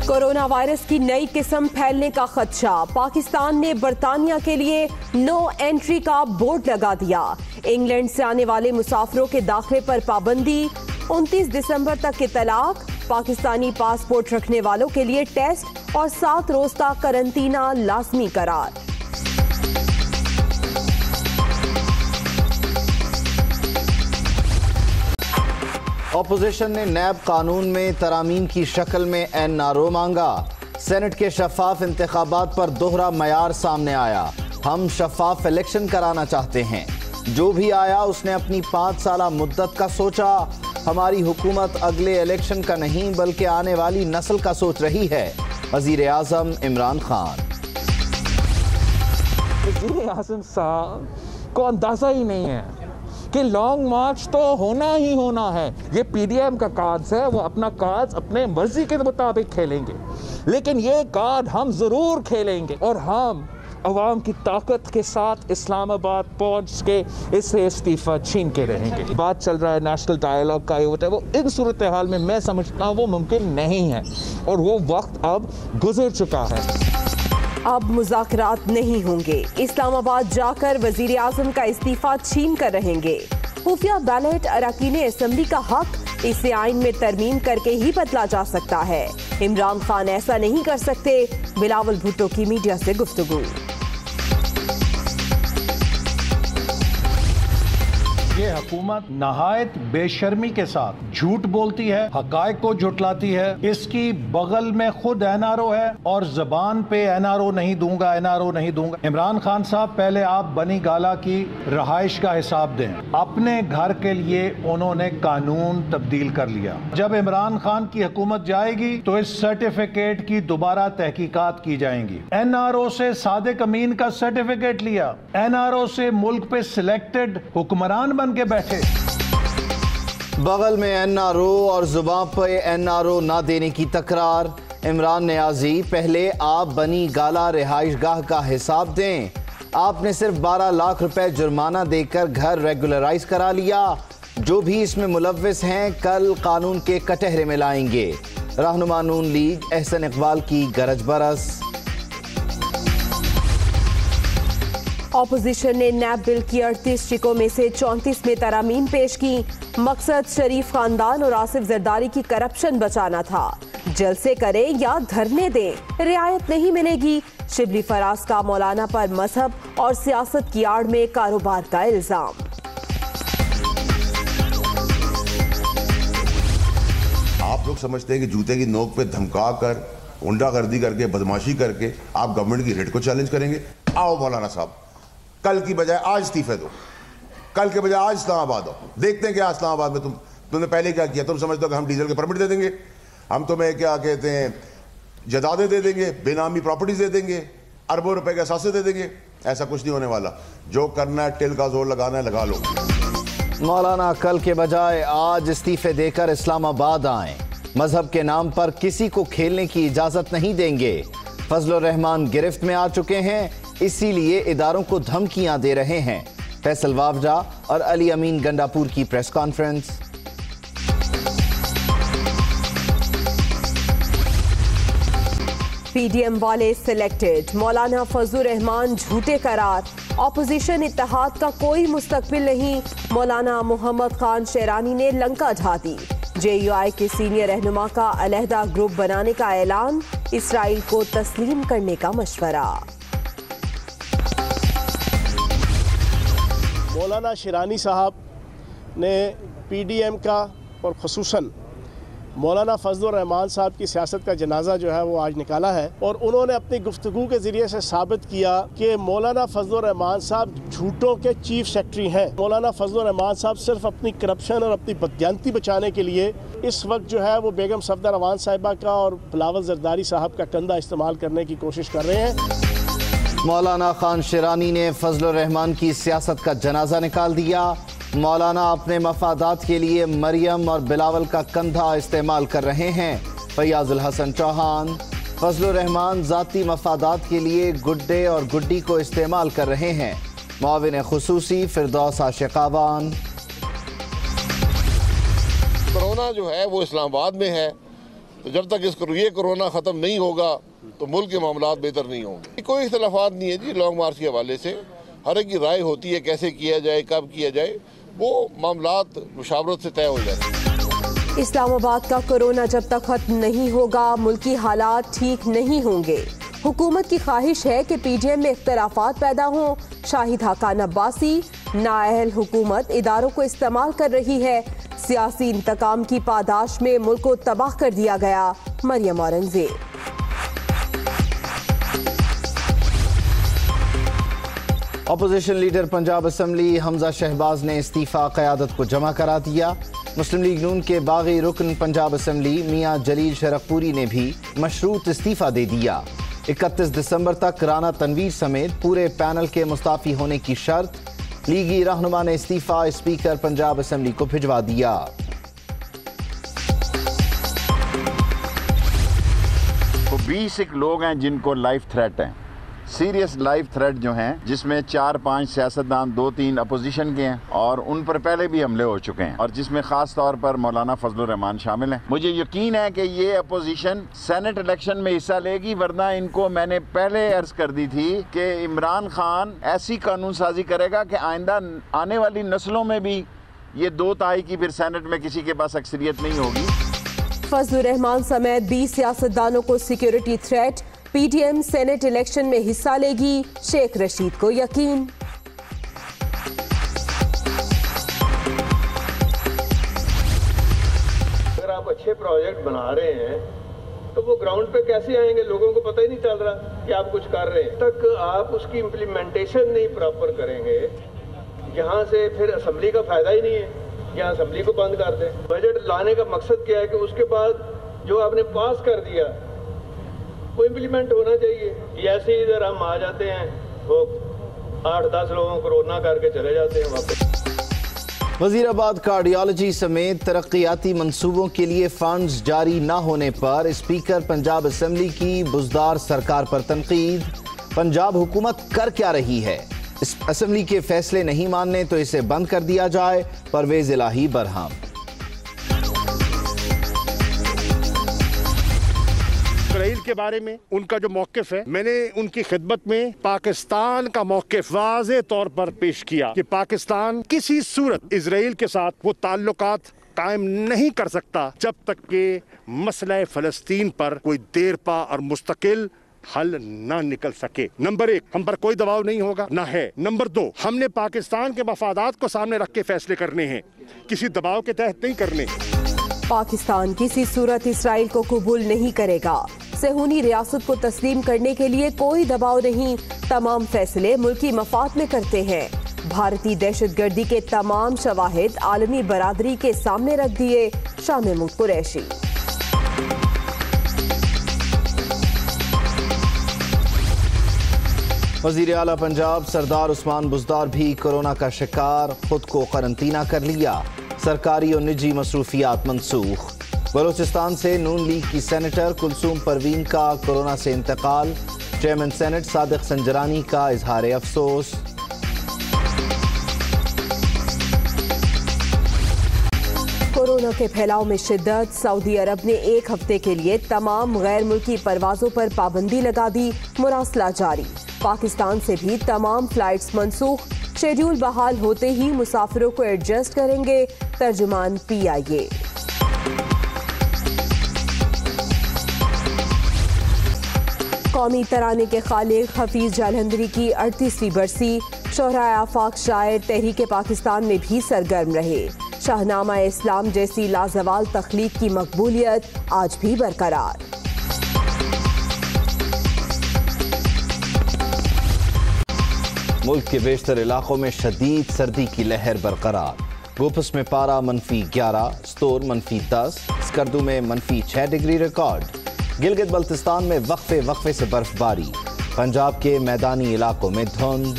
Corona virus की नई किस्म फैलने का खदशा। पाकिस्तान ने बरतानिया के लिए नो एंट्री का बोर्ड लगा दिया। इंग्लैंड से आने वाले मुसाफिरों के दाखिले पर पाबंदी। 29 दिसंबर तक इतलाक। पाकिस्तानी पासपोर्ट रखने वालों के लिए टेस्ट और 7 रोज का करंटीना लाजमी करार। ऑपोजिशन ने नैब कानून में तरामीम की शक्ल में NRO मांगा। सेनेट के शफाफ इंतखाबात पर दोहरा मयार सामने आया। हम शफाफ इलेक्शन कराना चाहते हैं। जो भी आया उसने अपनी 5 साला मुद्दत का सोचा। हमारी हुकूमत अगले इलेक्शन का नहीं बल्कि आने वाली नस्ल का सोच रही है। वजीर आजम इमरान खान। वजीर आजम साहब को अंदाजा ही नहीं है कि लॉन्ग मार्च तो होना ही होना है। ये PDM का कार्ड है, वो अपना कार्ड अपने मर्जी के मुताबिक खेलेंगे, लेकिन ये कार्ड हम जरूर खेलेंगे और हम अवाम की ताकत के साथ इस्लामाबाद पहुंच के इससे इस्तीफा छीन के रहेंगे। बात चल रहा है नेशनल डायलॉग का, होता है वो इन सूरत हाल में मैं समझता हूँ वो मुमकिन नहीं है और वो वक्त अब गुजर चुका है। अब मुज़ाकरात नहीं होंगे। इस्लामाबाद जाकर वजीर आजम का इस्तीफा छीन कर रहेंगे। खुफिया बैलेट अरकान असेंबली का हक, इसे आइन में तरमीम करके ही बदला जा सकता है। इमरान खान ऐसा नहीं कर सकते। बिलावल भुट्टो की मीडिया से गुफ्तगू। ये हुकूमत नहायत बेशर्मी के साथ झूठ बोलती है, हकायक को झुटलाती है। इसकी बगल में खुद NRO है और जबान पे NRO नहीं दूंगा, NRO नहीं दूंगा। इमरान खान साहब, पहले आप बनी गाला की रहाइश का हिसाब दें। अपने घर के लिए उन्होंने कानून तब्दील कर लिया। जब इमरान खान की हुकूमत जाएगी तो इस सर्टिफिकेट की दोबारा तहकीकात की जाएंगी। NRO से सादिक अमीन का सर्टिफिकेट लिया, NRO से मुल्क पे सिलेक्टेड हुक्मरान के बैठे। बगल में NRO और जुबान पे NRO ना देने की तकरार। इमरान नियाजी, पहले आप बनी गाला रिहाइश गाह का हिसाब दें। आपने सिर्फ 12 लाख रुपए जुर्माना देकर घर रेगुलराइज करा लिया। जो भी इसमें मुलव्विस हैं कल कानून के कटहरे में लाएंगे। रहनुमा नून लीग एहसन इकबाल की गरज बरस। ऑपोजिशन ने नैब बिल की 38 शिकों में से 34 में तरामीम पेश की। मकसद शरीफ खानदान और आसिफ जरदारी की करप्शन बचाना था। जलसे करें या धरने दें, रियायत नहीं मिलेगी। शिबली फराज का मौलाना पर मजहब और सियासत की आड़ में कारोबार का इल्जाम। आप लोग समझते हैं कि जूते की नोक पे धमका कर, गुंडागर्दी करके, बदमाशी करके आप गवर्नमेंट की रेट को चैलेंज करेंगे? आओ मौलाना साहब, कल की बजाय आज इस्तीफे दो, कल के बजाय आज इस्लामाबाद आओ। देखते हैं क्या इस्लामाबाद में तुमने पहले क्या किया। तुम समझते हो कि हम डीजल के परमिट दे देंगे, हम तुम्हें क्या कहते हैं जदादे दे देंगे, बेनामी प्रॉपर्टीज दे देंगे, अरबों रुपए के असासे दे देंगे। ऐसा कुछ नहीं होने वाला। जो करना है, टिल का जोर लगाना है, लगा लो। मौलाना कल के बजाय आज इस्तीफे देकर इस्लामाबाद आएं। मजहब के नाम पर किसी को खेलने की इजाजत नहीं देंगे। फजलुर रहमान गिरफ्त में आ चुके हैं, इसीलिए इदारों को धमकियां दे रहे हैं। फैसल वावडा और अली अमीन गंडापुर की प्रेस कॉन्फ्रेंस। PDM वाले सिलेक्टेड। मौलाना फजलुर रहमान झूठे करार। ऑपोजिशन इत्तेहाद का कोई मुस्तकबिल नहीं। मौलाना मोहम्मद खान शेरानी ने लंका ढा दी। JUI के सीनियर रहनुमा का अलहदा ग्रुप बनाने का ऐलान। इसराइल को तस्लीम करने का मशवरा। मौलाना शेरानी साहब ने PDM का और ख़ुसूसन मौलाना फजलुर रहमान साहब की सियासत का जनाजा जो है वो आज निकाला है और उन्होंने अपनी गुफ्तगू के ज़रिए से साबित किया कि मौलाना फजलुर रहमान साहब झूठों के चीफ सेक्रेटरी हैं। मौलाना फजलुर रहमान साहब सिर्फ अपनी करप्शन और अपनी बददियानती बचाने के लिए इस वक्त जो है वो बेगम सफदर रवान साहिबा का और बिलावल जरदारी साहब का कंधा इस्तेमाल करने की कोशिश कर रहे हैं। मौलाना खान शेरानी ने फजलुर रहमान की सियासत का जनाजा निकाल दिया। मौलाना अपने मफादात के लिए मरियम और बिलावल का कंधा इस्तेमाल कर रहे हैं। फयाजुल हसन चौहान, फजलुर रहमान जाती मफादात के लिए गुड्डे और गुड्डी को इस्तेमाल कर रहे हैं। मुआविन खुसूसी फिरदौस आशिकावान। कोरोना जो है वो इस्लामाबाद में है, तो जब तक ये कोरोना ख़त्म नहीं होगा तो मुल्क के मामलात बेहतर नहीं होंगे। कोई इख्तलाफात नहीं है जी लॉन्ग मार्च के हवाले से, हर एक की राय होती है कैसे किया जाए, कब किया जाए, वो मामलात मुशावरत से तय हो जाते हैं। इस्लामाबाद का कोरोना जब तक खत्म नहीं होगा मुल्की हालात ठीक नहीं होंगे। हुकूमत की ख्वाहिश है कि पीडीएम में इख्तलाफात पैदा हों। शाहिद हकान अब्बासी, नाअहल हुकूमत इदारों को इस्तेमाल कर रही है। सियासी इंतकाम की पादाश में मुल्क को तबाह कर दिया गया। Maryam Aurangzeb. Opposition leader Punjab assembly Hamza Shahbaz ने इस्तीफा क़यादत को जमा करा दिया। मुस्लिम लीग नून के बागी रुकन पंजाब असम्बली मियां जलील शरकपुरी ने भी मशरूत इस्तीफा दे दिया। 31 दिसंबर तक राना तनवीर समेत पूरे पैनल के मुस्ताफी होने की शर्त। लीगी रहनुमा ने इस्तीफा स्पीकर पंजाब असम्बली को भिजवा दिया। तो 20 लोग हैं जिनको लाइफ थ्रेट है, सीरियस लाइफ थ्रेट जो हैं, जिसमें 4-5 सियासतदान, 2-3 अपोजिशन के हैं और उन पर पहले भी हमले हो चुके हैं, और जिसमें खास तौर पर मौलाना फजलुर रहमान शामिल हैं। मुझे यकीन है कि ये अपोजिशन सेनेट इलेक्शन में हिस्सा लेगी, वरना इनको मैंने पहले अर्ज कर दी थी कि इमरान खान ऐसी कानून साजी करेगा कि आइंदा आने वाली नस्लों में भी ये 2 ताई की फिर सेनेट में किसी के पास अक्सरियत नहीं होगी। फजलुर रहमान समेत 20 सियासतदानों को security threat. PDM senate election में हिस्सा लेगी, शेख रशीद को यकीन। अगर आप अच्छे प्रोजेक्ट बना रहे हैं तो वो ग्राउंड पे कैसे आएंगे? लोगों को पता ही नहीं चल रहा कि आप कुछ कर रहे हैं। तक आप उसकी इम्प्लीमेंटेशन नहीं प्रॉपर करेंगे, यहाँ से फिर असेंबली का फायदा ही नहीं है, यहाँ असेंबली को बंद कर दें। बजट लाने का मकसद क्या है कि उसके बाद जो आपने पास कर दिया वो इम्प्लीमेंट होना चाहिए। ऐसे ही इधर हम आ जाते हैं, वो 8-10 लोगों को कोरोना करके चले जाते हैं वापस। वजीराबाद कार्डियोलॉजी समेत तरक्याती मंसूबों के लिए फंड्स जारी न होने पर स्पीकर पंजाब असम्बली की बुजदार सरकार पर तनकीद। पंजाब हुकूमत कर क्या रही है? इस असम्बली के फैसले नहीं मानने तो इसे बंद कर दिया जाए। परवेज इलाही बरहम। इसराइल के बारे में उनका जो मौक़िफ़ है, मैंने उनकी खिदमत में पाकिस्तान का मौक़िफ़ वाज़े तौर पर पेश किया कि पाकिस्तान किसी सूरत इसराइल के साथ वो ताल्लुकात कायम नहीं कर सकता जब तक के मसला फ़लस्तीन पर कोई देरपा और मुस्तकिल हल ना निकल सके। नंबर 1, हम पर कोई दबाव नहीं होगा, ना है। नंबर 2, हमने पाकिस्तान के मफादात को सामने रख के फैसले करने हैं, किसी दबाव के तहत नहीं करने। पाकिस्तान किसी सूरत इसराइल को कबूल नहीं करेगा। सेहूनी रियासत को तस्लीम करने के लिए कोई दबाव नहीं, तमाम फैसले मुल्की मफाद में करते हैं। भारतीय दहशतगर्दी के तमाम शवाहिद आलमी बरादरी के सामने रख दिए। शाह महमूद कुरैशी। वज़ीर आला पंजाब सरदार उस्मान बुज़दार भी कोरोना का शिकार, खुद को करंतना कर लिया। सरकारी और निजी मसरूफियात मनसूख। बलोचिस्तान से नून लीग की सेनेटर कुलसूम परवीन का कोरोना से इंतकाल। चेयरमैन सेनेट सादिक संजरानी का इजहार अफसोस। कोरोना के फैलाव में शिद्दत। सऊदी अरब ने 1 हफ्ते के लिए तमाम गैर मुल्की परवाजों पर पाबंदी लगा दी। मुरासला जारी। पाकिस्तान से भी तमाम फ्लाइट्स मनसूख। शेड्यूल बहाल होते ही मुसाफिरों को एडजस्ट करेंगे। तर्जुमान PIA। कौमी तराने के खालिक हफीज जालंधरी की 38वीं बरसी। शोहराए आफाक शायर तहरीक पाकिस्तान में भी सरगर्म रहे। शाहनामा इस्लाम जैसी लाजवाल तख्लीक की मकबूलियत आज भी बरकरार। मुल्क के बेशतर इलाकों में शदीद सर्दी की लहर बरकरार। गोपस में पारा -11, स्तोर -10, स्कर्दू में -6 डिग्री रिकॉर्ड। गिलगित बल्तिस्तान में वक्फे से बर्फबारी। पंजाब के मैदानी इलाकों में धुंध।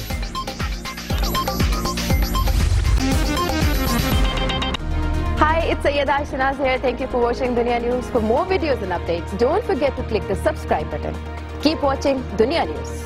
Hi, it's Sayyeda Shanaz here. Thank you for watching Dunia News. For more videos and updates, don't forget to click the subscribe button. Keep watching Dunia News.